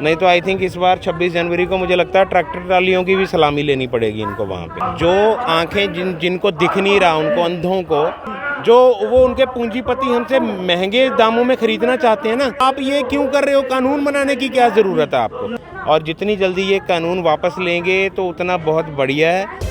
नहीं तो I think इस बार 26 जनवरी को मुझे लगता है ट्रैक्टर ट्रालियों की भी सलामी लेनी पड़ेगी इनको वहाँ पे। जो आंखें जिनको दिख नहीं रहा, उनको अंधों को, जो वो उनके पूंजीपति हमसे महंगे दामों में खरीदना चाहते हैं ना, आप ये क्यों कर रहे हो? कानून बनाने की क्या ज़रूरत है आपको? और जितनी जल्दी ये कानून वापस लेंगे तो उतना बहुत बढ़िया है।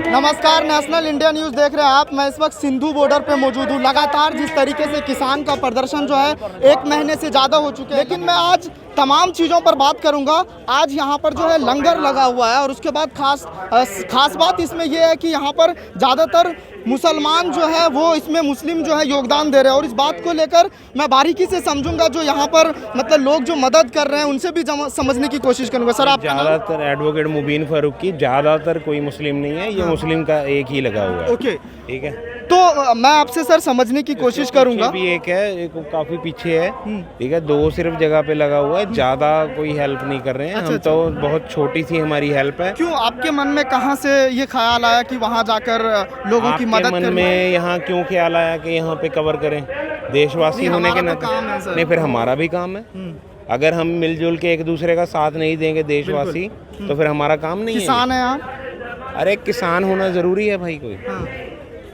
नमस्कार, नेशनल इंडिया न्यूज़ देख रहे हैं आप। मैं इस वक्त सिंधु बॉर्डर पे मौजूद हूँ। लगातार जिस तरीके से किसान का प्रदर्शन जो है 1 महीने से ज़्यादा हो चुके हैं, लेकिन मैं आज तमाम चीज़ों पर बात करूंगा। आज यहाँ पर जो है लंगर लगा हुआ है और उसके बाद खास बात इसमें यह है कि यहाँ पर ज़्यादातर मुसलमान जो है वो इसमें मुस्लिम जो है योगदान दे रहे हैं और इस बात को लेकर मैं बारीकी से समझूंगा। जो यहाँ पर मतलब लोग जो मदद कर रहे हैं उनसे भी समझने की कोशिश करूंगा। सर, आप ज़्यादातर एडवोकेट मुबीन फारूकी, ज़्यादातर कोई मुस्लिम नहीं है, ये मुस्लिम का एक ही लगा हुआ है। ओके, ठीक है। तो मैं आपसे सर समझने की कोशिश करूंगा। भी एक है, एक काफी पीछे है। ठीक है, 2 सिर्फ जगह पे लगा हुआ है, ज्यादा कोई हेल्प नहीं कर रहे हैं। हम तो बहुत छोटी सी हमारी हेल्प है। क्यों आपके मन में कहां से ये ख्याल आया कि वहां जाकर लोगों की मदद मन में यहाँ क्यों ख्याल आया कि यहाँ पे कवर करें? देशवासी होने के नाते नहीं, फिर हमारा भी काम है। अगर हम मिलजुल के एक दूसरे का साथ नहीं देंगे देशवासी, तो फिर हमारा काम नहीं है। किसान है आप? अरे किसान होना जरूरी है भाई कोई।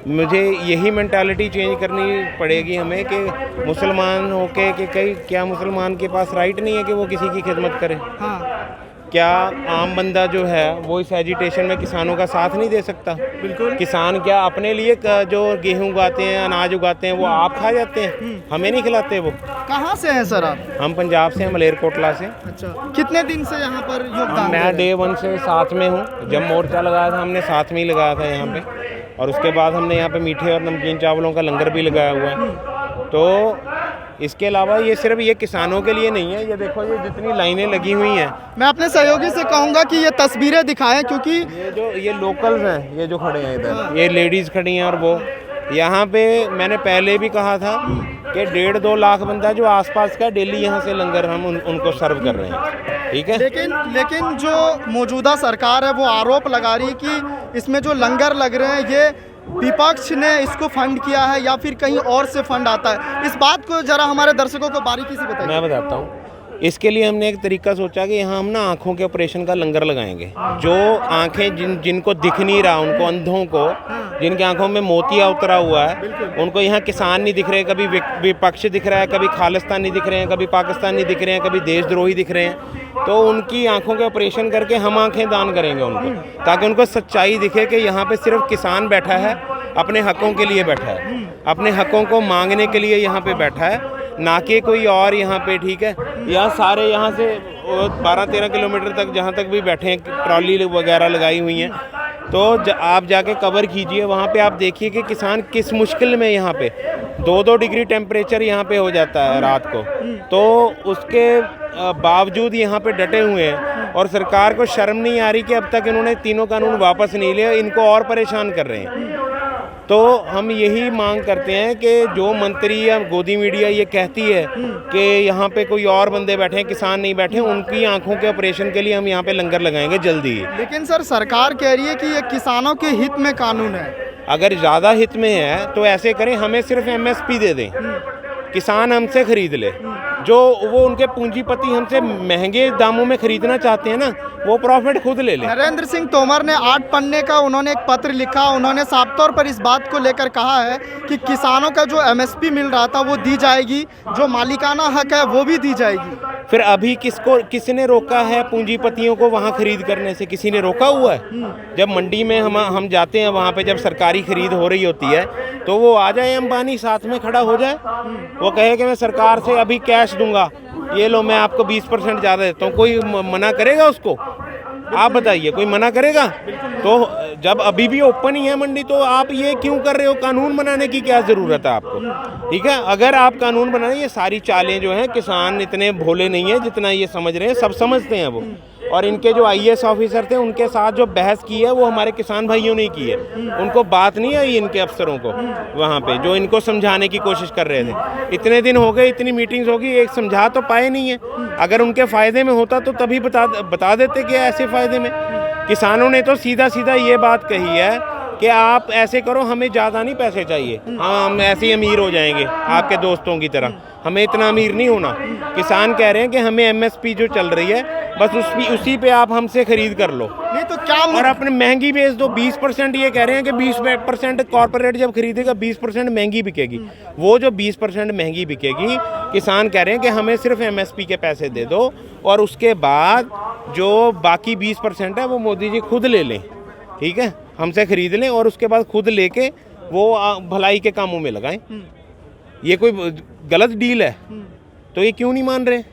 मुझे यही मेंटालिटी चेंज करनी पड़ेगी हमें कि मुसलमान होके कि कई क्या मुसलमान के पास राइट नहीं है कि वो किसी की खिदमत करे? क्या आम बंदा जो है वो इस एजिटेशन में किसानों का साथ नहीं दे सकता? बिल्कुल। किसान क्या अपने लिए जो गेहूं उगाते हैं, अनाज उगाते हैं, वो आप खा जाते हैं, हमें नहीं खिलाते? वो कहाँ से हैं सर आप? हम पंजाब से हैं, मलेरकोटला से। अच्छा, कितने दिन से यहाँ पर योगदान? मैं डे 1 से साथ में हूँ। जब मोर्चा लगाया था हमने साथ में ही लगाया था यहाँ पे, और उसके बाद हमने यहाँ पे मीठे और नमकीन चावलों का लंगर भी लगाया हुआ है। तो इसके अलावा ये सिर्फ ये किसानों के लिए नहीं है। ये देखो, ये जितनी लाइनें लगी हुई हैं, मैं अपने सहयोगी से कहूँगा कि ये तस्वीरें दिखाएं, क्योंकि ये लोकल्स हैं, ये जो खड़े हैं इधर, ये लेडीज़ खड़ी हैं। और वो यहाँ पे मैंने पहले भी कहा था कि 1.5-2 लाख बंदा जो आसपास का डेली यहाँ से लंगर हम उनको सर्व कर रहे हैं। ठीक है, लेकिन जो मौजूदा सरकार है वो आरोप लगा रही है कि इसमें जो लंगर लग रहे हैं ये विपक्ष ने इसको फंड किया है या फिर कहीं और से फंड आता है। इस बात को जरा हमारे दर्शकों को बारीकी से बताइए। मैं बताता हूँ। इसके लिए हमने एक तरीका सोचा कि यहाँ हम ना आँखों के ऑपरेशन का लंगर लगाएंगे। जो आँखें जिनको दिख नहीं रहा, उनको अंधों को, जिनकी आंखों में मोतिया उतरा हुआ है, उनको यहाँ किसान नहीं दिख रहे, कभी विपक्ष दिख रहा है, कभी खालिस्तानी दिख रहे हैं, कभी पाकिस्तानी दिख रहे हैं, कभी देशद्रोही दिख रहे हैं। तो उनकी आंखों के ऑपरेशन करके हम आंखें दान करेंगे उनको, ताकि उनको सच्चाई दिखे कि यहाँ पे सिर्फ किसान बैठा है, अपने हकों के लिए बैठा है, अपने हकों को मांगने के लिए यहाँ पे बैठा है, ना कि कोई और यहाँ पे। ठीक है, यहाँ सारे यहाँ से 12-13 किलोमीटर तक जहाँ तक भी बैठे हैं, ट्रॉली वगैरह लगाई हुई हैं। तो आप जाके कवर कीजिए, वहाँ पे आप देखिए कि किसान किस मुश्किल में, यहाँ पे 2-2 डिग्री टेम्परेचर यहाँ पे हो जाता है रात को, तो उसके बावजूद यहाँ पे डटे हुए हैं। और सरकार को शर्म नहीं आ रही कि अब तक इन्होंने तीनों कानून वापस नहीं लिए, इनको और परेशान कर रहे हैं। तो हम यही मांग करते हैं कि जो मंत्री या गोदी मीडिया ये कहती है कि यहाँ पे कोई और बंदे बैठे हैं, किसान नहीं बैठे, उनकी आंखों के ऑपरेशन के लिए हम यहाँ पे लंगर लगाएंगे जल्दी ही। लेकिन सर, सरकार कह रही है कि ये किसानों के हित में कानून है। अगर ज़्यादा हित में है तो ऐसे करें, हमें सिर्फ MSP दे दें, किसान हमसे खरीद ले। जो वो उनके पूंजीपति हमसे महंगे दामों में खरीदना चाहते हैं ना, वो प्रॉफिट खुद ले लें। नरेंद्र सिंह तोमर ने 8 पन्ने का उन्होंने एक पत्र लिखा। उन्होंने साफ तौर पर इस बात को लेकर कहा है कि किसानों का जो MSP मिल रहा था वो दी जाएगी, जो मालिकाना हक है वो भी दी जाएगी। फिर अभी किसने रोका है पूंजीपतियों को वहाँ खरीद करने से? किसी ने रोका हुआ है? जब मंडी में हम जाते हैं, वहाँ पे जब सरकारी खरीद हो रही होती है, तो वो आ जाए अंबानी साथ में खड़ा हो जाए, वो कहे कि मैं सरकार से अभी कैश दूंगा, ये लो मैं आपको 20% ज़्यादा देता हूँ। कोई मना करेगा उसको? आप बताइए, कोई मना करेगा? तो जब अभी भी ओपन ही है मंडी, तो आप ये क्यों कर रहे हो? कानून बनाने की क्या ज़रूरत है आपको? ठीक है, अगर आप कानून बनाए, ये सारी चालें जो हैं, किसान इतने भोले नहीं है जितना ये समझ रहे हैं, सब समझते हैं वो। और इनके जो IAS ऑफिसर थे, उनके साथ जो बहस की है वो हमारे किसान भाइयों ने की है। उनको बात नहीं आई इनके अफसरों को वहाँ पे, जो इनको समझाने की कोशिश कर रहे थे। इतने दिन हो गए, इतनी मीटिंग्स हो गई, एक समझा तो पाए नहीं है। अगर उनके फ़ायदे में होता तो तभी बता देते कि ऐसे फ़ायदे में। किसानों ने तो सीधा सीधा ये बात कही है कि आप ऐसे करो, हमें ज़्यादा नहीं पैसे चाहिए, हम ऐसे ही अमीर हो जाएंगे आपके दोस्तों की तरह, हमें इतना अमीर नहीं होना। किसान कह रहे हैं कि हमें एमएसपी जो चल रही है बस उसी पे आप हमसे खरीद कर लो, नहीं तो क्या और अपने महंगी बेच दो। 20% ये कह रहे हैं कि 20% कॉर्पोरेट जब खरीदेगा 20% महंगी बिकेगी। वो जो 20% महंगी बिकेगी, किसान कह रहे हैं कि हमें सिर्फ एमएसपी के पैसे दे दो, और उसके बाद जो बाकी 20% है वो मोदी जी खुद ले लें, ठीक है, हमसे खरीद लें, और उसके बाद खुद लेके वो भलाई के कामों में लगाएं। ये कोई गलत डील है, तो ये क्यों नहीं मान रहे?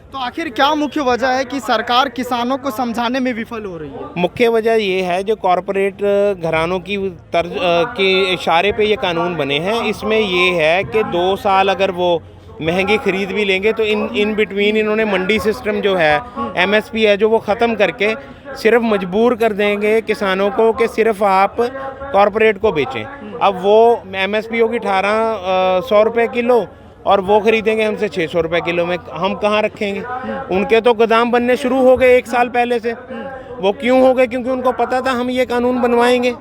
तो आखिर क्या मुख्य वजह है कि सरकार किसानों को समझाने में विफल हो रही है? मुख्य वजह ये है, जो कॉरपोरेट घरानों की तर्ज के इशारे पे ये कानून बने हैं। इसमें ये है कि 2 साल अगर वो महंगी खरीद भी लेंगे तो इन बिटवीन इन्होंने मंडी सिस्टम जो है, एमएसपी है जो, वो ख़त्म करके सिर्फ मजबूर कर देंगे किसानों को कि सिर्फ आप कॉरपोरेट को बेचें। अब वो एमएसपी होगी 1800 रुपये किलो, और वो खरीदेंगे हमसे 600 रुपये किलो में, हम कहाँ रखेंगे? उनके तो गोदाम बनने शुरू हो गए 1 साल पहले से। वो क्यों हो गए? क्योंकि उनको पता था हम ये कानून बनवाएंगे,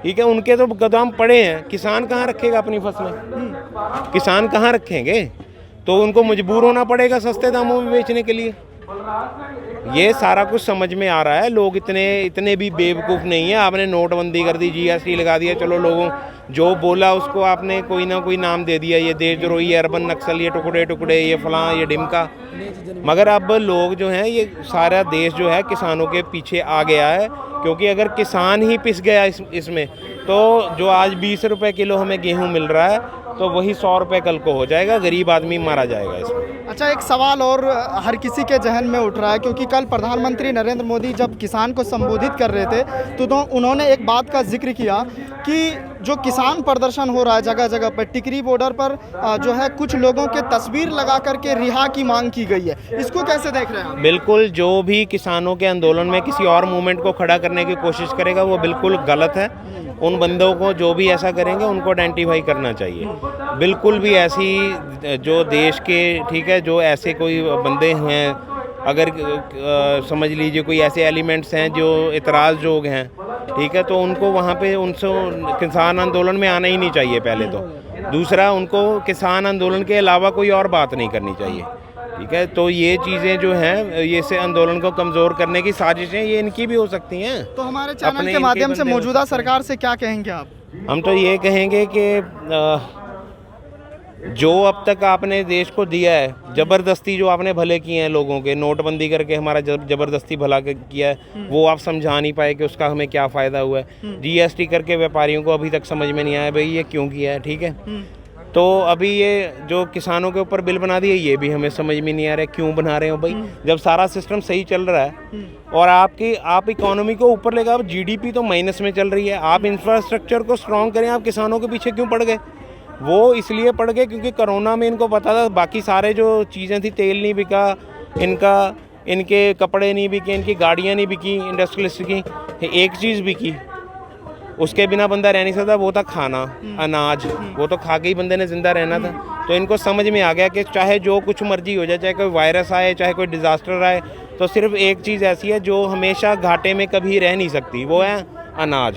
ठीक है। उनके तो गोदाम पड़े हैं, किसान कहाँ रखेगा अपनी फसलें? किसान कहाँ रखेंगे? तो उनको मजबूर होना पड़ेगा सस्ते दामों में बेचने के लिए। ये सारा कुछ समझ में आ रहा है, लोग इतने भी बेवकूफ़ नहीं है। आपने नोटबंदी कर दी, जीएसटी लगा दिया, चलो लोगों जो बोला उसको आपने कोई ना कोई नाम दे दिया, ये देशद्रोही, अर्बन नक्सल, ये टुकड़े टुकड़े, ये फलां, ये डिमका। मगर अब लोग जो हैं, ये सारा देश जो है किसानों के पीछे आ गया है, क्योंकि अगर किसान ही पिस गया इसमें, तो जो आज 20 रुपये किलो हमें गेहूँ मिल रहा है, तो वही 100 रुपये कल को हो जाएगा, गरीब आदमी मारा जाएगा इसमें। अच्छा, एक सवाल और हर किसी के जहन में उठ रहा है, क्योंकि कल प्रधानमंत्री नरेंद्र मोदी जब किसान को संबोधित कर रहे थे तो उन्होंने एक बात का जिक्र किया कि जो किसान प्रदर्शन हो रहा है जगह जगह पर, टिकरी बॉर्डर पर जो है कुछ लोगों के तस्वीर लगा करके रिहा की मांग की गई है। इसको कैसे देख रहे हैं आप? बिल्कुल, जो भी किसानों के आंदोलन में किसी और मूवमेंट को खड़ा करने की कोशिश करेगा वो बिल्कुल गलत है। उन बंदों को जो भी ऐसा करेंगे उनको आइडेंटिफाई करना चाहिए। बिल्कुल भी ऐसी जो देश के, ठीक है, जो ऐसे कोई बंदे हैं, अगर समझ लीजिए कोई ऐसे एलिमेंट्स हैं जो इतराज़ जोग हैं, ठीक है, तो उनको वहाँ पे उनसे किसान आंदोलन में आना ही नहीं चाहिए पहले तो। दूसरा, उनको किसान आंदोलन के अलावा कोई और बात नहीं करनी चाहिए, ठीक है। तो ये चीज़ें जो हैं, ये से आंदोलन को कमज़ोर करने की साजिशें ये इनकी भी हो सकती हैं। तो हमारे चैनल के माध्यम से मौजूदा सरकार से क्या कहेंगे आप? हम तो ये कहेंगे कि जो अब तक आपने देश को दिया है, ज़बरदस्ती जो आपने भले किए हैं लोगों के, नोटबंदी करके हमारा ज़बरदस्ती भला किया है, वो आप समझा नहीं पाए कि उसका हमें क्या फ़ायदा हुआ है। जीएसटी करके व्यापारियों को अभी तक समझ में नहीं आया भाई ये क्यों किया है, ठीक है। तो अभी ये जो किसानों के ऊपर बिल बना दिए, ये भी हमें समझ में नहीं आ रहा है क्यों बना रहे हो भाई, जब सारा सिस्टम सही चल रहा है और आप इकोनॉमी को ऊपर लेगा। अब जीडीपी तो माइनस में चल रही है, आप इंफ्रास्ट्रक्चर को स्ट्रॉन्ग करें। आप किसानों के पीछे क्यों पड़ गए? वो इसलिए पड़ गए क्योंकि कोरोना में इनको पता था बाकी सारे जो चीज़ें थी, तेल नहीं बिका इनके कपड़े नहीं बिके, इनकी गाड़ियाँ नहीं बिकी, इंडस्ट्रियलिस्ट की एक चीज़ बिकी, उसके बिना बंदा रह नहीं सकता, वो था खाना, अनाज। वो तो खा के ही बंदे ने ज़िंदा रहना था। तो इनको समझ में आ गया कि चाहे जो कुछ मर्जी हो जाए, चाहे कोई वायरस आए, चाहे कोई डिज़ास्टर आए, तो सिर्फ एक चीज़ ऐसी है जो हमेशा घाटे में कभी रह नहीं सकती, वो है अनाज।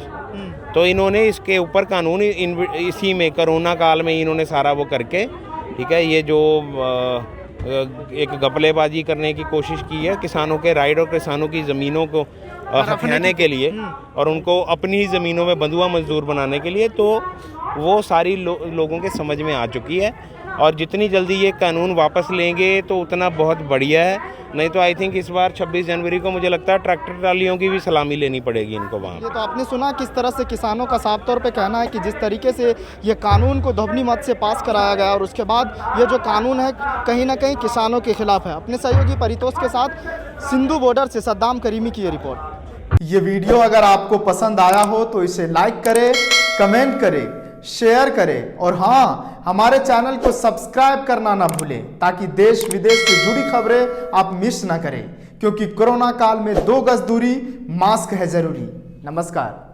तो इन्होंने इसके ऊपर कानून इसी में कोरोना काल में इन्होंने सारा वो करके, ठीक है, ये जो एक घपलेबाजी करने की कोशिश की है किसानों के राइट और किसानों की ज़मीनों को हथियाने के लिए और उनको अपनी ही ज़मीनों में बंधुआ मजदूर बनाने के लिए, तो वो सारी लोगों के समझ में आ चुकी है। और जितनी जल्दी ये कानून वापस लेंगे तो उतना बहुत बढ़िया है, नहीं तो आई थिंक इस बार 26 जनवरी को मुझे लगता है ट्रैक्टर ट्रालियों की भी सलामी लेनी पड़ेगी इनको वहाँ। ये तो आपने सुना किस तरह से किसानों का साफ तौर पे कहना है कि जिस तरीके से ये कानून को ध्वनि मत से पास कराया गया और उसके बाद ये जो कानून है कहीं ना कहीं किसानों के खिलाफ है। अपने सहयोगी परितोष के साथ सिंधु बॉर्डर से सद्दाम करीमी की ये रिपोर्ट। ये वीडियो अगर आपको पसंद आया हो तो इसे लाइक करें, कमेंट करें, शेयर करें और हाँ, हमारे चैनल को सब्सक्राइब करना ना भूलें ताकि देश विदेश से जुड़ी खबरें आप मिस ना करें, क्योंकि कोरोना काल में 2 गज दूरी, मास्क है जरूरी। नमस्कार।